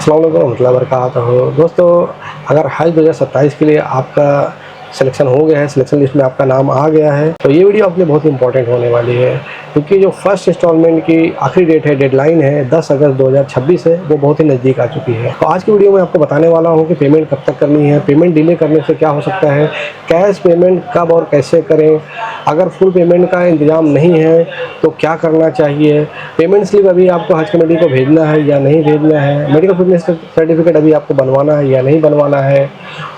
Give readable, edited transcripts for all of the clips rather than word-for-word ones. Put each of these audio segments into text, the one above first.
अस्सलाम वालेकुम रहमतुल्लाहि व बरकातहू। दोस्तों, अगर हज 2027 के लिए आपका सिलेक्शन हो गया है, सिलेक्शन लिस्ट में आपका नाम आ गया है, तो ये वीडियो आपके लिए बहुत इंपॉर्टेंट होने वाली है, क्योंकि जो फर्स्ट इंस्टॉलमेंट की आखिरी डेट है, डेडलाइन है 10 अगस्त 2026 है, वो बहुत ही नज़दीक आ चुकी है। तो आज की वीडियो में आपको बताने वाला हूँ कि पेमेंट कब तक करनी है, पेमेंट डिले करने से क्या हो सकता है, कैश पेमेंट कब और कैसे करें, अगर फुल पेमेंट का इंतजाम नहीं है तो क्या करना चाहिए, पेमेंट स्लिप अभी आपको हज कमेटी को भेजना है या नहीं भेजना है, मेडिकल फिटनेस सर्टिफिकेट अभी आपको बनवाना है या नहीं बनवाना है,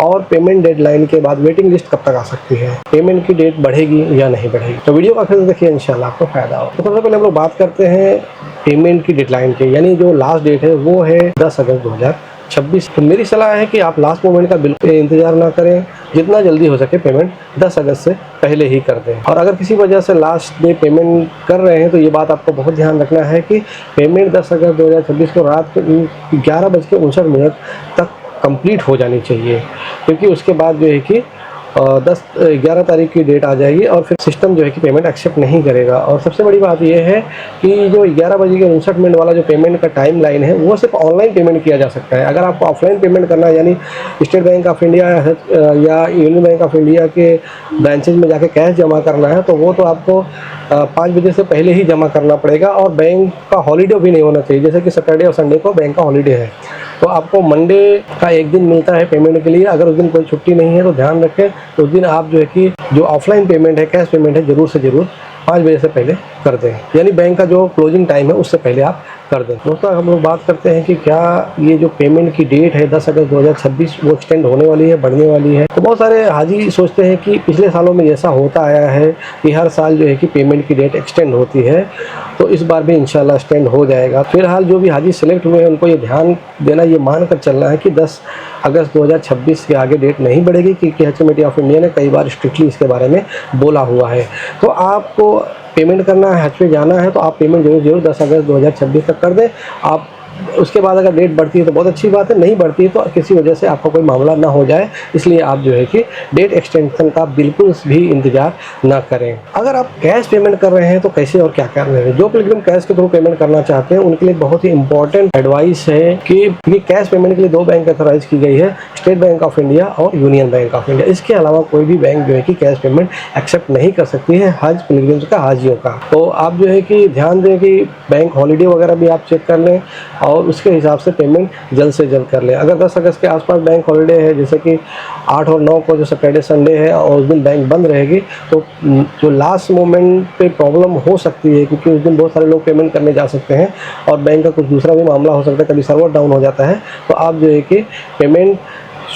और पेमेंट डेडलाइन के बाद वेटिंग लिस्ट कब तक आ सकती है, पेमेंट की डेट बढ़ेगी या नहीं बढ़ेगी। तो वीडियो का आखिर देखिए, इंशाल्लाह आपको फायदा हो। तो सबसे पहले हम लोग बात करते हैं पेमेंट की डेडलाइन के, यानी जो लास्ट डेट है वो है 10 अगस्त 2026। तो मेरी सलाह है कि आप लास्ट मोमेंट का बिल्कुल इंतजार ना करें, जितना जल्दी हो सके पेमेंट 10 अगस्त से पहले ही कर दें। और अगर किसी वजह से लास्ट डे पेमेंट कर रहे हैं तो ये बात आपको बहुत ध्यान रखना है कि पेमेंट 10 अगस्त 2026 को रात को 11:59 तक कंप्लीट हो जानी चाहिए, क्योंकि उसके बाद जो है कि 11 तारीख की डेट आ जाएगी और फिर सिस्टम जो है कि पेमेंट एक्सेप्ट नहीं करेगा। और सबसे बड़ी बात यह है कि जो 11:59 वाला जो पेमेंट का टाइम लाइन है वो सिर्फ ऑनलाइन पेमेंट किया जा सकता है। अगर आपको ऑफलाइन पेमेंट करना है, यानी स्टेट बैंक ऑफ इंडिया या यूनियन बैंक ऑफ इंडिया के ब्रांचेज में जाके कैश जमा करना है, तो वो तो आपको 5 बजे से पहले ही जमा करना पड़ेगा, और बैंक का हॉलीडे भी नहीं होना चाहिए। जैसे कि सैटरडे और संडे को बैंक का हॉलीडे है, तो आपको मंडे का एक दिन मिलता है पेमेंट के लिए। अगर उस दिन कोई छुट्टी नहीं है तो ध्यान रखें, तो उस दिन आप जो है कि जो ऑफलाइन पेमेंट है, कैश पेमेंट है, ज़रूर से ज़रूर 5 बजे से पहले कर दें, यानी बैंक का जो क्लोजिंग टाइम है उससे पहले आप कर दें। दोस्तों, हम लोग बात करते हैं कि क्या ये जो पेमेंट की डेट है 10 अगस्त 2026 वो एक्सटेंड होने वाली है, बढ़ने वाली है। तो बहुत सारे हाजी सोचते हैं कि पिछले सालों में जैसा होता आया है कि हर साल जो है कि पेमेंट की डेट एक्सटेंड होती है, तो इस बार भी इंशाल्लाह एक्सटेंड हो जाएगा। फिलहाल जो भी हाजी सिलेक्ट हुए हैं उनको ये ध्यान देना, ये मान कर चलना है कि 10 अगस्त 2026 के आगे डेट नहीं बढ़ेगी, क्योंकि हज कमेटी ऑफ इंडिया ने कई बार स्ट्रिक्टली इसके बारे में बोला हुआ है। तो आपको पेमेंट करना है, हज पे जाना है, तो आप पेमेंट जरूर 10 अगस्त 2026 तक कर दें। आप उसके बाद अगर डेट बढ़ती है तो बहुत अच्छी बात है, नहीं बढ़ती है तो किसी वजह से आपका कोई मामला ना हो जाए, इसलिए आप जो है कि डेट एक्सटेंशन का बिल्कुल भी इंतजार ना करें। अगर आप कैश पेमेंट कर रहे हैं तो कैसे और क्या कर रहे हैं, जो पिलग्रिम कैश के थ्रू पेमेंट करना चाहते हैं उनके लिए बहुत ही इंपॉर्टेंट एडवाइस है कि कैश पेमेंट के लिए 2 बैंक ऑथराइज की गई है, स्टेट बैंक ऑफ इंडिया और यूनियन बैंक ऑफ इंडिया। इसके अलावा कोई भी बैंक जो है कि कैश पेमेंट एक्सेप्ट नहीं कर सकती है हज पिलग्रिम्स का, हाजियों का। तो आप जो है कि ध्यान दें कि बैंक हॉलीडे वगैरह भी आप चेक कर लें और उसके हिसाब से पेमेंट जल्द से जल्द कर लें। अगर 10 अगस्त के आसपास बैंक हॉलीडे है, जैसे कि 8 और 9 को जो सैटरडे संडे है और उस दिन बैंक बंद रहेगी, तो जो लास्ट मोमेंट पे प्रॉब्लम हो सकती है, क्योंकि उस दिन बहुत सारे लोग पेमेंट करने जा सकते हैं और बैंक का कुछ दूसरा भी मामला हो सकता है, कभी सर्वर डाउन हो जाता है। तो आप जो है कि पेमेंट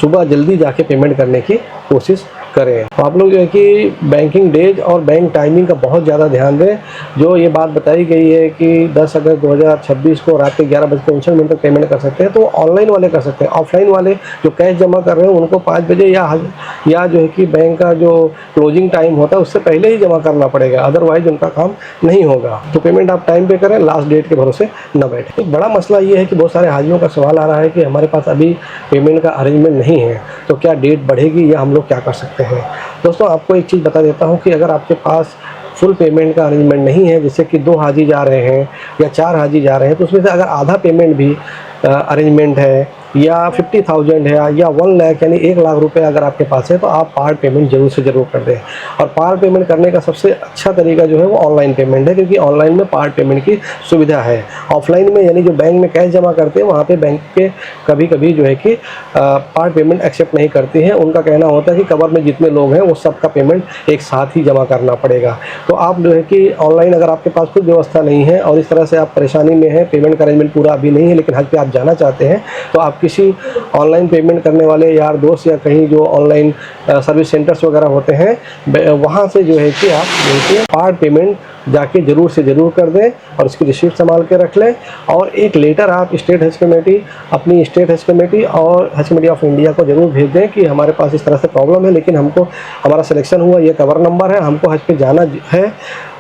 सुबह जल्दी जाके पेमेंट करने की कोशिश करें। तो आप लोग जो है कि बैंकिंग डेज और बैंक टाइमिंग का बहुत ज़्यादा ध्यान दें। जो ये बात बताई गई है कि 10 अगस्त 2026 को रात के 11:59 तक पेमेंट कर सकते हैं, तो ऑनलाइन वाले कर सकते हैं। ऑफलाइन वाले जो कैश जमा कर रहे हैं उनको 5 बजे या जो है कि बैंक का जो क्लोजिंग टाइम होता है उससे पहले ही जमा करना पड़ेगा, अदरवाइज उनका काम नहीं होगा। तो पेमेंट आप टाइम पे करें, लास्ट डेट के भरोसे न बैठे। एक बड़ा मसला ये है कि बहुत सारे हाजियों का सवाल आ रहा है कि हमारे पास अभी पेमेंट का अरेंजमेंट नहीं है, तो क्या डेट बढ़ेगी या हम लोग क्या कर सकते हैं। दोस्तों, आपको एक चीज़ बता देता हूं कि अगर आपके पास फुल पेमेंट का अरेंजमेंट नहीं है, जैसे कि 2 हाजी जा रहे हैं या 4 हाजी जा रहे हैं, तो उसमें से अगर आधा पेमेंट भी अरेंजमेंट है या 50,000 है या 1 लाख यानी 1 लाख रुपए अगर आपके पास है, तो आप पार्ट पेमेंट जरूर से ज़रूर कर दें। और पार्ट पेमेंट करने का सबसे अच्छा तरीका जो है वो ऑनलाइन पेमेंट है, क्योंकि ऑनलाइन में पार्ट पेमेंट की सुविधा है। ऑफलाइन में यानी जो बैंक में कैश जमा करते हैं वहाँ पे बैंक के कभी कभी जो है कि पार्ट पेमेंट एक्सेप्ट नहीं करती हैं। उनका कहना होता है कि कवर में जितने लोग हैं वो सबका पेमेंट एक साथ ही जमा करना पड़ेगा। तो आप जो है कि ऑनलाइन अगर आपके पास कोई व्यवस्था नहीं है और इस तरह से आप परेशानी में हैं, पेमेंट का अरेंजमेंट पूरा अभी नहीं है लेकिन हज पे आप जाना चाहते हैं, तो आप किसी ऑनलाइन पेमेंट करने वाले यार दोस्त या कहीं जो ऑनलाइन सर्विस सेंटर्स वगैरह होते हैं वहाँ से जो है कि आप देखिए पार्ट पेमेंट जाके ज़रूर से ज़रूर कर दें और उसकी रिसीप्ट संभाल के रख लें। और एक लेटर आप स्टेट हज कमेटी, अपनी स्टेट हज कमेटी और हज कमेटी ऑफ इंडिया को ज़रूर भेज दें कि हमारे पास इस तरह से प्रॉब्लम है, लेकिन हमको हमारा सिलेक्शन हुआ, ये कवर नंबर है, हमको हज पे जाना है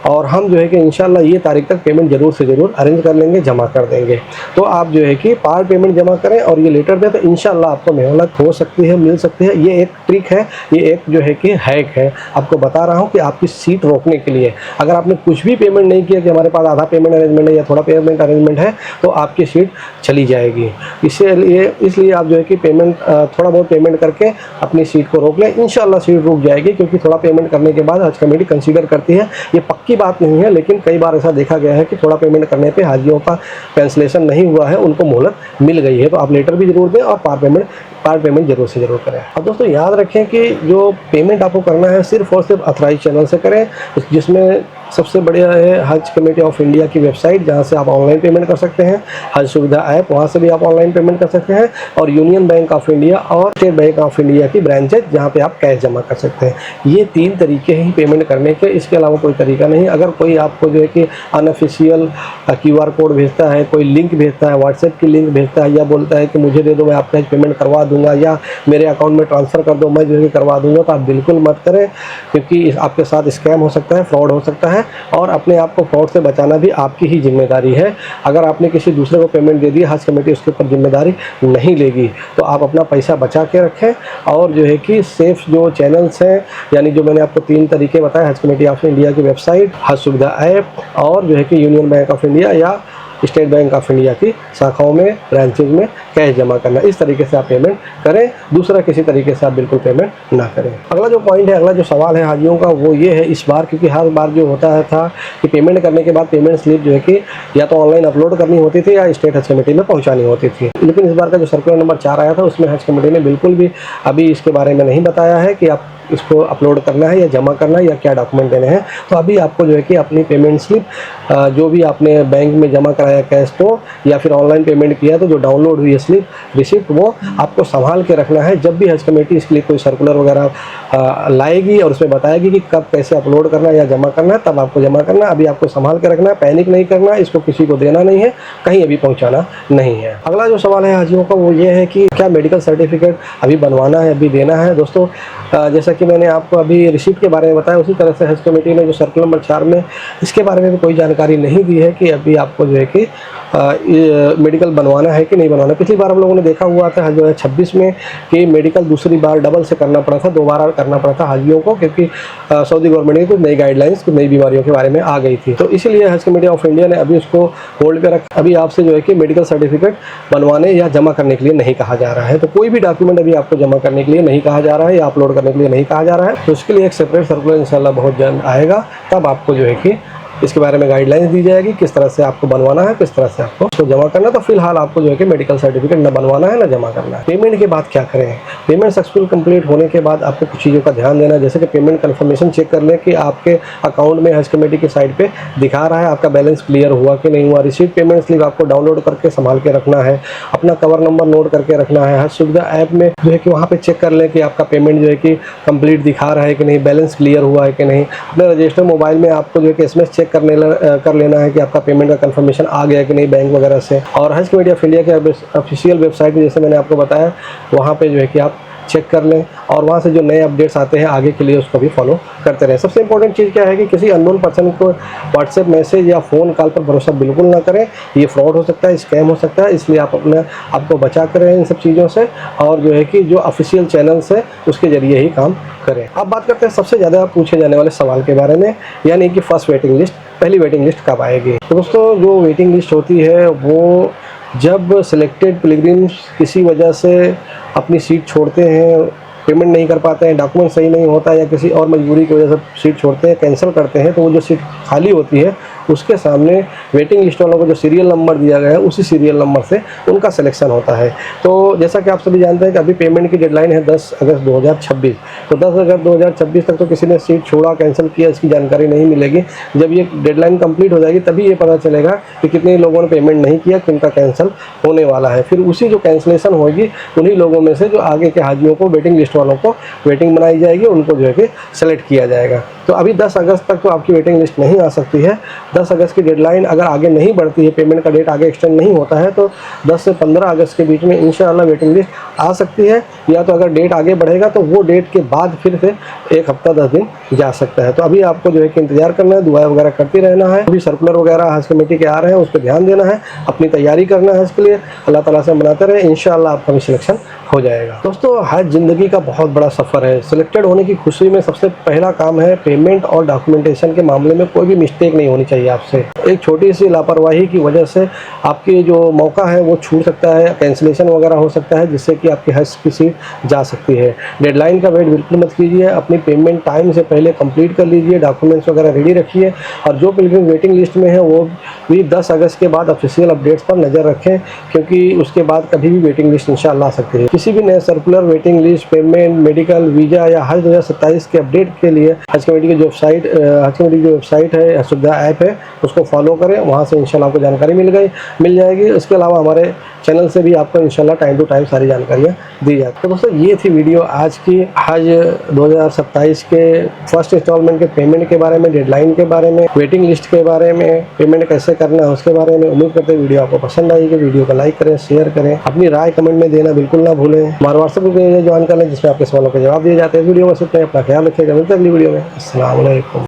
और हम जो है कि इंशाल्लाह ये तारीख तक पेमेंट ज़रूर से ज़रूर अरेंज कर लेंगे, जमा कर देंगे। तो आप जो है कि पार्ट पेमेंट जमा करें और ये लेटर दें, तो इंशाल्लाह आपको मोहलत हो सकती है, मिल सकती है। ये एक ट्रिक है, ये एक जो है कि हैक है, आपको बता रहा हूँ कि आपकी सीट रोकने के लिए। अगर आपने कुछ भी पेमेंट नहीं किया कि हमारे पास आधा पेमेंट अरेंजमेंट है या थोड़ा पेमेंट अरेंजमेंट है, तो आपकी सीट चली जाएगी। इसलिए आप जो है कि पेमेंट थोड़ा बहुत पेमेंट करके अपनी सीट को रोक लें। इंशाल्लाह सीट रुक जाएगी, क्योंकि थोड़ा पेमेंट करने के बाद हज कमेटी कंसीडर करती है। ये पक्की बात नहीं है, लेकिन कई बार ऐसा देखा गया है कि थोड़ा पेमेंट करने पे हाजियों का कैंसिलेशन नहीं हुआ है, उनको मोहलत मिल गई है। तो आप लेटर भी ज़रूर दें और पार्ट पेमेंट जरूर से ज़रूर करें। अब दोस्तों याद रखें कि जो पेमेंट आपको करना है सिर्फ और सिर्फ अथराइज चैनल से करें, जिसमें सबसे बढ़िया है हज कमेटी ऑफ इंडिया की वेबसाइट, जहां से आप ऑनलाइन पेमेंट कर सकते हैं। हज सुविधा ऐप, वहां से भी आप ऑनलाइन पेमेंट कर सकते हैं। और यूनियन बैंक ऑफ इंडिया और स्टेट बैंक ऑफ इंडिया की ब्रांचेज, जहां पे आप कैश जमा कर सकते हैं। ये 3 तरीके ही पेमेंट करने के, इसके अलावा कोई तरीका नहीं। अगर कोई आपको जो है कि अनऑफिशियल QR कोड भेजता है, कोई लिंक भेजता है, व्हाट्सएप की लिंक भेजता है, या बोलता है कि मुझे दे दो, मैं आपका पेमेंट करवा दूंगा, या मेरे अकाउंट में ट्रांसफ़र कर दो, मैं जो है करवा दूंगा, तो आप बिल्कुल मत करें, क्योंकि आपके साथ स्कैम हो सकता है, फ्रॉड हो सकता है। और अपने आप को फ्रॉड से बचाना भी आपकी ही जिम्मेदारी है। अगर आपने किसी दूसरे को पेमेंट दे दी, हज कमेटी उसके ऊपर जिम्मेदारी नहीं लेगी। तो आप अपना पैसा बचा के रखें, और जो है कि सेफ जो चैनल्स हैं, यानी जो मैंने आपको 3 तरीके बताए, हज कमेटी ऑफ इंडिया की वेबसाइट, हज सुविधा ऐप, और जो है कि यूनियन बैंक ऑफ इंडिया या स्टेट बैंक ऑफ इंडिया की शाखाओं में, ब्रांचेज में कैश जमा करना, इस तरीके से आप पेमेंट करें। दूसरा किसी तरीके से आप बिल्कुल पेमेंट ना करें। अगला जो पॉइंट है, अगला जो सवाल है हाजियों का, वो ये है इस बार, क्योंकि हर बार जो होता है था कि पेमेंट करने के बाद पेमेंट स्लिप जो है कि या तो ऑनलाइन अपलोड करनी होती थी या स्टेट हज कमेटी में पहुँचानी होती थी। लेकिन इस बार का जो सर्कुलर नंबर 4 आया था, उसमें हज कमेटी ने बिल्कुल भी अभी इसके बारे में नहीं बताया है कि आप इसको अपलोड करना है या जमा करना है या क्या डॉक्यूमेंट देने हैं। तो अभी आपको जो है कि अपनी पेमेंट स्लिप जो भी आपने बैंक में जमा कराया कैश तो, या फिर ऑनलाइन पेमेंट किया तो जो डाउनलोड हुई है स्लिप रिसिप्ट, वो आपको संभाल के रखना है। जब भी हज कमेटी इसके लिए कोई सर्कुलर वगैरह लाएगी और उसमें बताएगी कि कब कैसे अपलोड करना है या जमा करना है, तब आपको जमा करना है। अभी आपको संभाल के रखना है, पैनिक नहीं करना है, इसको किसी को देना नहीं है, कहीं अभी पहुँचाना नहीं है। अगला जो सवाल है हाजियों का, वो ये है कि क्या मेडिकल सर्टिफिकेट अभी बनवाना है, अभी देना है। दोस्तों जैसा कि मैंने आपको अभी रिसिप्ट के बारे में बताया, उसी तरह से हज कमेटी ने जो सर्कुलर नंबर 4 में इसके बारे में भी कोई जानकारी नहीं दी है कि अभी आपको जो है कि मेडिकल बनवाना है कि नहीं बनवाना। पिछली बार हम लोगों ने देखा हुआ था 2026 में कि मेडिकल दूसरी बार डबल से करना पड़ा था, 2 बार करना पड़ा था हाजियों को, क्योंकि सऊदी गवर्नमेंट की कुछ नई गाइडलाइंस, कुछ नई बीमारियों के बारे में आ गई थी। तो इसीलिए हज कमेटी ऑफ इंडिया ने अभी उसको होल्ड पे रखा। अभी आपसे जो है कि मेडिकल सर्टिफिकेट बनवाने या जमा करने के लिए नहीं कहा जा रहा है। तो कोई भी डॉक्यूमेंट अभी आपको जमा करने के लिए नहीं कहा जा रहा है या अपलोड करने के लिए नहीं कहा जा रहा है। तो उसके लिए एक सेपरेट सर्कुलर इंशाल्लाह बहुत जल्द आएगा, तब आपको जो है कि इसके बारे में गाइडलाइंस दी जाएगी, किस तरह से आपको बनवाना है, किस तरह से आपको उसको जमा करना है। तो फिलहाल आपको जो है कि मेडिकल सर्टिफिकेट न बनवाना है, न जमा करना है। पेमेंट के बाद क्या करें? पेमेंट सक्सेसफुल कंप्लीट होने के बाद आपको कुछ चीज़ों का ध्यान देना है, जैसे कि पेमेंट कंफर्मेशन चेक कर लें कि आपके अकाउंट में हज कमेटी की साइट पे दिखा रहा है आपका बैलेंस क्लियर हुआ कि नहीं हुआ। रिसीट पेमेंट स्लिप आपको डाउनलोड करके संभाल के रखना है, अपना कवर नंबर नोट करके रखना है। हज सुविधा ऐप में जो है कि वहाँ पे चेक कर लें कि आपका पेमेंट जो है कि कंप्लीट दिखा रहा है कि नहीं, बैलेंस क्लियर हुआ है कि नहीं। अपने रजिस्टर मोबाइल में आपको जो है कि SMS चेक कर लेना है कि आपका पेमेंट का कंफर्मेशन आ गया कि नहीं बैंक वगैरह से। और हज कमेटी ऑफ इंडिया के ऑफिशियल वेबसाइट जैसे मैंने आपको बताया, वहाँ पे जो है कि आप चेक कर लें, और वहाँ से जो नए अपडेट्स आते हैं आगे के लिए उसको भी फॉलो करते रहें। सबसे इंपॉर्टेंट चीज़ क्या है कि किसी अननोन पर्सन को व्हाट्सएप मैसेज या फ़ोन कॉल पर भरोसा बिल्कुल ना करें। ये फ्रॉड हो सकता है, स्कैम हो सकता है, इसलिए आप अपने आपको बचा कर रहें इन सब चीज़ों से, और जो है कि जो ऑफिशियल चैनल्स है उसके ज़रिए ही काम करें। अब बात करते हैं सबसे ज़्यादा पूछे जाने वाले सवाल के बारे में, यानी कि फर्स्ट वेटिंग लिस्ट, पहली वेटिंग लिस्ट कब आएगी। तो दोस्तों जो वेटिंग लिस्ट होती है वो जब सिलेक्टेड पिलग्रिम्स किसी वजह से अपनी सीट छोड़ते हैं, पेमेंट नहीं कर पाते हैं, डॉक्यूमेंट सही नहीं होता है, या किसी और मजबूरी की वजह से सीट छोड़ते हैं, कैंसिल करते हैं, तो वो जो सीट खाली होती है उसके सामने वेटिंग लिस्ट वालों को जो सीरियल नंबर दिया गया है उसी सीरियल नंबर से उनका सिलेक्शन होता है। तो जैसा कि आप सभी जानते हैं कि अभी पेमेंट की डेडलाइन है 10 अगस्त 2026। तो 10 अगस्त 2026 तक तो किसी ने सीट छोड़ा, कैंसिल किया, इसकी जानकारी नहीं मिलेगी। जब ये डेडलाइन कंप्लीट हो जाएगी तभी ये पता चलेगा कि कितने लोगों ने पेमेंट नहीं किया, किनका कैंसिल होने वाला है। फिर उसी जो कैंसिलेशन होगी उन्हीं लोगों में से जो आगे के हाजियों को वेटिंग लिस्ट अगस्त वालों को वेटिंग बनाई जाएगी, उनको जो है कि सेलेक्ट किया जाएगा। तो अभी 10 अगस्त तक तो आपकी वेटिंग लिस्ट नहीं आ सकती है। 10 अगस्त की डेडलाइन अगर आगे नहीं बढ़ती है, पेमेंट का डेट आगे एक्सटेंड नहीं होता है, तो 10 से 15 अगस्त के बीच में इंशाअल्लाह वेटिंग लिस्ट आ सकती है। या तो अगर डेट आगे बढ़ेगा तो वो डेट के बाद फिर से 1 हफ्ता 10 दिन जा सकता है। तो अभी आपको जो है कि इंतजार करना है, दुआ वगैरह करते रहना है। अभी सर्कुलर वगैरह हज कमेटी के आ रहे हैं, उस पर ध्यान देना है, अपनी तैयारी करना है इसके लिए। अल्लाह ताला से मनाते रहे, इंशाअल्लाह आपका भी सिलेक्शन हो जाएगा। दोस्तों, हज ज़िंदगी का बहुत बड़ा सफ़र है। सिलेक्टेड होने की खुशी में सबसे पहला काम है पेमेंट और डॉक्यूमेंटेशन के मामले में कोई भी मिस्टेक नहीं होनी चाहिए आपसे। एक छोटी सी लापरवाही की वजह से आपकी जो मौका है वो छूट सकता है, कैंसिलेशन वगैरह हो सकता है, जिससे कि आपकी हज की सीट जा सकती है। डेडलाइन का वेट बिल्कुल मत कीजिए, अपनी पेमेंट टाइम से पहले कंप्लीट कर लीजिए, डॉक्यूमेंट्स वगैरह रेडी रखिए। और जो पिलग्रिम वेटिंग लिस्ट में है वो भी 10 अगस्त के बाद ऑफिशियल अपडेट्स पर नज़र रखें, क्योंकि उसके बाद कभी भी वेटिंग लिस्ट इंशाअल्लाह आ सकती है। किसी भी नए circular, waiting list, payment, medical, visa या हज 2027 के अपडेट के लिए हज कमेटी की जो वेबसाइट है, सुविधा ऐप है, उसको फॉलो करें। वहाँ से इंशाल्लाह आपको जानकारी मिल जाएगी। इसके अलावा हमारे चैनल से भी आपको इंशाल्लाह टाइम टू टाइम सारी जानकारियाँ दी जाती हैं। तो दोस्तों, ये थी वीडियो आज की हज 2027 के फर्स्ट इंस्टॉलमेंट के पेमेंट के बारे में, डेडलाइन के बारे में, वेटिंग लिस्ट के बारे में, पेमेंट कैसे करना है उसके बारे में। उम्मीद करते हैं वीडियो आपको पसंद आएगी। वीडियो को लाइक करें, शेयर करें, अपनी राय कमेंट में देना बिल्कुल ना भूलें। हमारे व्हाट्सएप ग्रुप ज्वाइन कर लें, जिसमें आपके सवालों के जवाब दिए जाते हैं। वीडियो बस इतना ही, अपना ख्याल रखिएगा। मिलते हैं अगली वीडियो में। अस्सलाम वालेकुम।